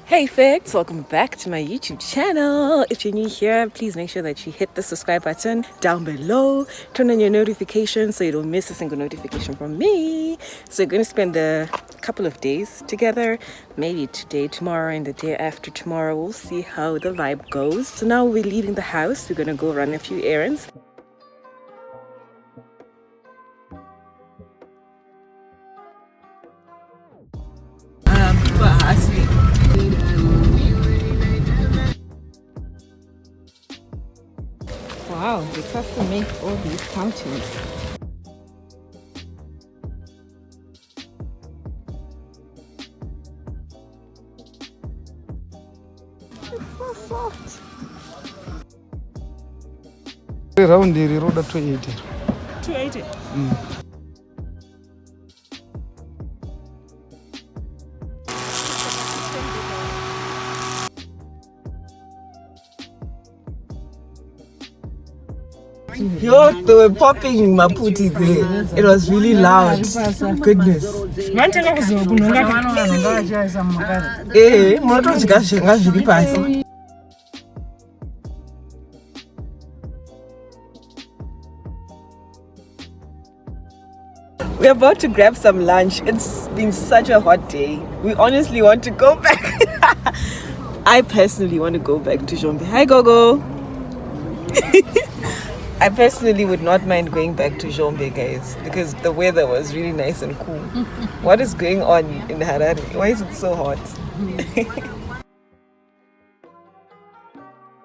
Hey Fix, welcome back to my YouTube channel. If you're new here, please make sure that you hit the subscribe button down below. Turn on your notifications so you don't miss a single notification from me. So we're going to spend a couple of days together, maybe today, tomorrow, and the day after tomorrow. We'll see how the vibe goes. So now we're leaving the house. We're going to go run a few errands. Wow, they custom make all these counters. It's so soft. Around the road at 280. 280? Yo, they were popping maputi there. It was really loud. Goodness. We're about to grab some lunch. It's been such a hot day. We honestly want to go back. I personally want to go back to Jombe. Hi, Gogo. I personally would not mind going back to Jombe, guys, because the weather was really nice and cool. What is going on in Harare? Why is it so hot?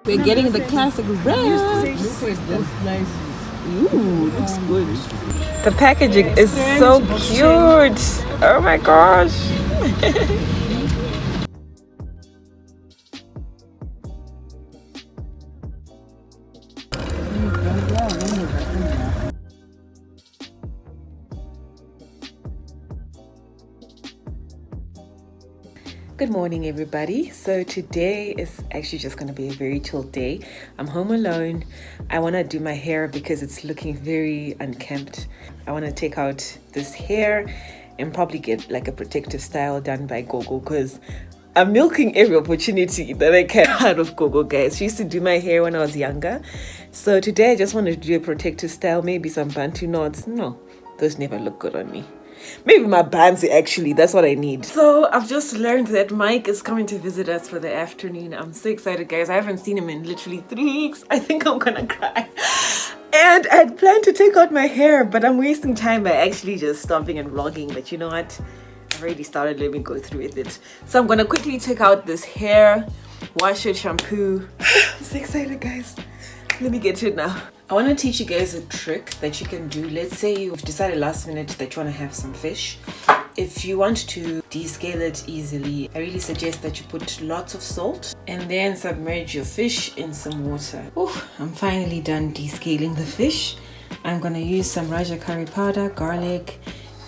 We're getting the classic wrap. Ooh, looks good. The packaging is so cute. Oh my gosh. Good morning, everybody. So today is actually just going to be a very chill day. I'm home alone. I want to do my hair because it's looking very unkempt. I want to take out this hair and probably get like a protective style done by Gogo because I'm milking every opportunity that I can out of Gogo, guys. She used to do my hair when I was younger. So today I just wanted to do a protective style, maybe some bantu knots. No, those never look good on me. Maybe my bands, actually, that's what I need. So I've just learned that Mike is coming to visit us for the afternoon. I'm so excited, guys. I haven't seen him in literally 3 weeks. I think I'm gonna cry. And I'd planned to take out my hair, but I'm wasting time by actually just stopping and vlogging. But you know what? I've already started. Let me go through with it. So I'm gonna quickly take out this hair, wash it, shampoo. I'm so excited, guys. Let me get to it now. I want to teach you guys a trick that you can do. Let's say you've decided last minute that you want to have some fish. If you want to descale it easily, I really suggest that you put lots of salt and then submerge your fish in some water. Oof, I'm finally done descaling the fish. I'm going to use some Raja curry powder, garlic,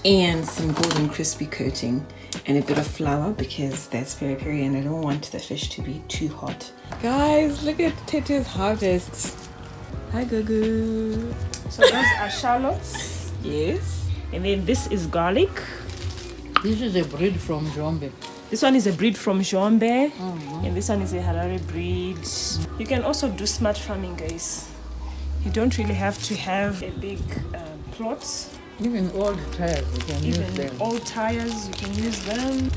and some golden crispy coating and a bit of flour because that's peri-peri and I don't want the fish to be too hot. Guys, look at Tete's harvest. Hi, Gugu. So those are shallots. Yes. And then this is garlic. This is a breed from Jombe. This one is a breed from Jombe. And this one is a Harare breed. You can also do smart farming, guys. You don't really have to have a big plot. Even old tires, you can use them. Even old tires, you can use them.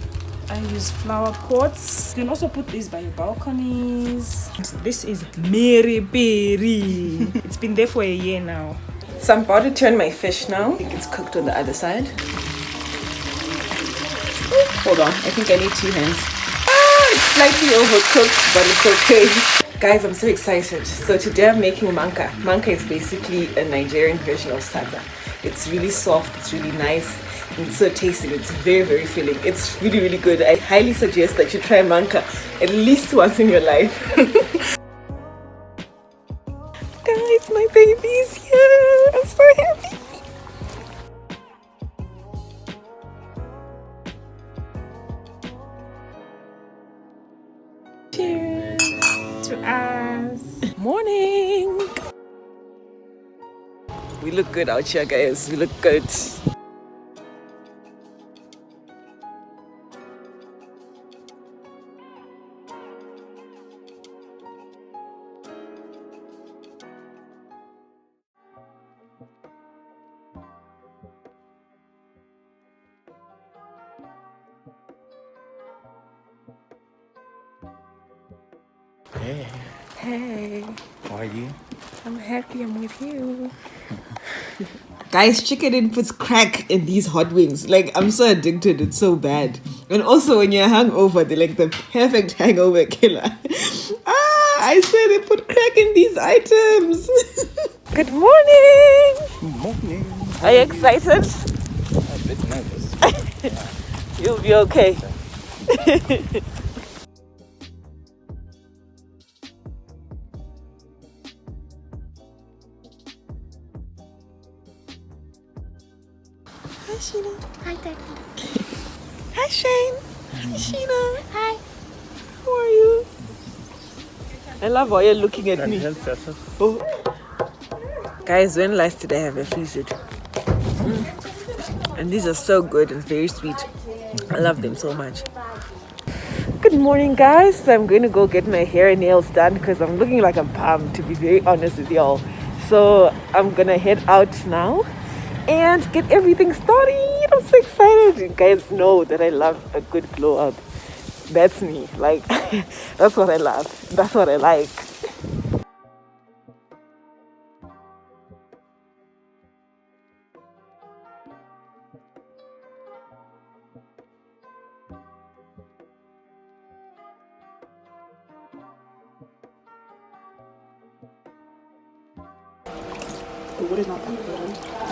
I use flower pots. You can also put these by your balconies. This is Mary Berry. It's been there for a year now. So I'm about to turn my fish now. I think it's cooked on the other side. Hold on, I think I need 2 hands. It's slightly overcooked, but it's okay. Guys, I'm so excited. So today I'm making manka. Manka is basically a Nigerian version of sada. It's really soft, it's really nice. It's so tasty. It's very, very filling. It's really, really good. I highly suggest that you try manka at least once in your life. Guys, my baby's here. I'm so happy. Cheers to us. Morning. We look good out here, guys. We look good. Hey, Hey, how are you? I'm happy I'm with you. Guys, chicken in puts crack in these hot wings. Like, I'm so addicted, it's so bad. And also, when you're hungover, they're like the perfect hangover killer. I swear they put crack in these items. Good morning. Good morning. Are you excited? A bit nervous. You'll be okay. Hi, Sheena. Hi, Daddy. Hi, Shane. Hi, Sheena. Hi. How are you? I love how you're looking at me. Oh. Guys, when last did I have a visit? And these are so good and very sweet. I love them so much. Good morning, guys. So I'm going to go get my hair and nails done because I'm looking like a bum, to be very honest with y'all. So I'm going to head out now and get everything started. I'm so excited. You guys know that I love a good glow up. That's me. Like, that's what I love. That's what I like.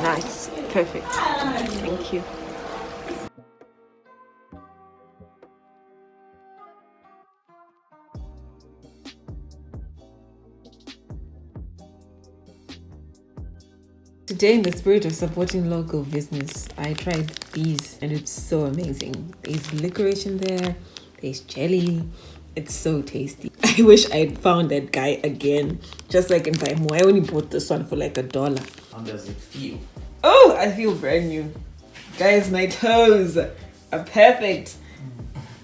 Nice. Perfect. Thank you. Today, in the spirit of supporting local business, I tried these and it's so amazing. There's licorice in there, there's jelly. It's so tasty. I wish I'd found that guy again. Just like in Baimo. I only bought this one for like $1. How does it feel? Oh, I feel brand new. Guys, my toes are perfect.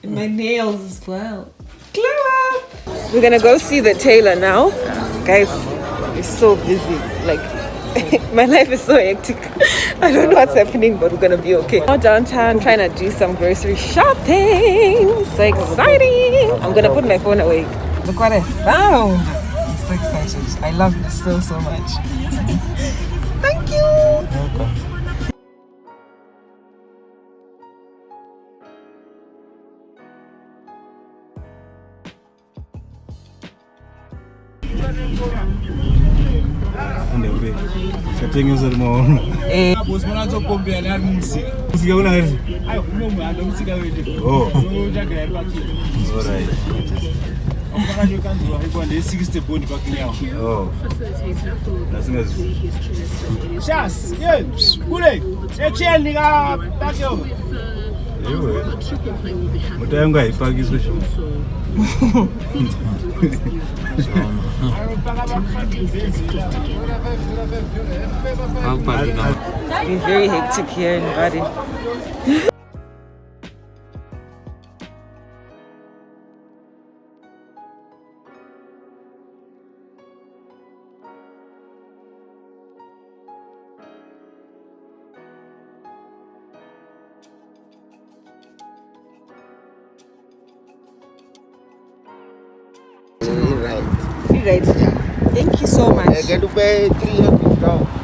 And my nails as well. Glow up! We're gonna go see the tailor now. Guys, we're so busy. Like, my life is so hectic. I don't know what's happening, but we're gonna be okay. Now downtown, trying to do some grocery shopping. So exciting! I'm gonna put my phone away. Look what I found! I'm so excited. I love this so much. Thank you! Welcome. It's been very hectic here in Bali. Right. Thank you so much. I get to pay 300 now.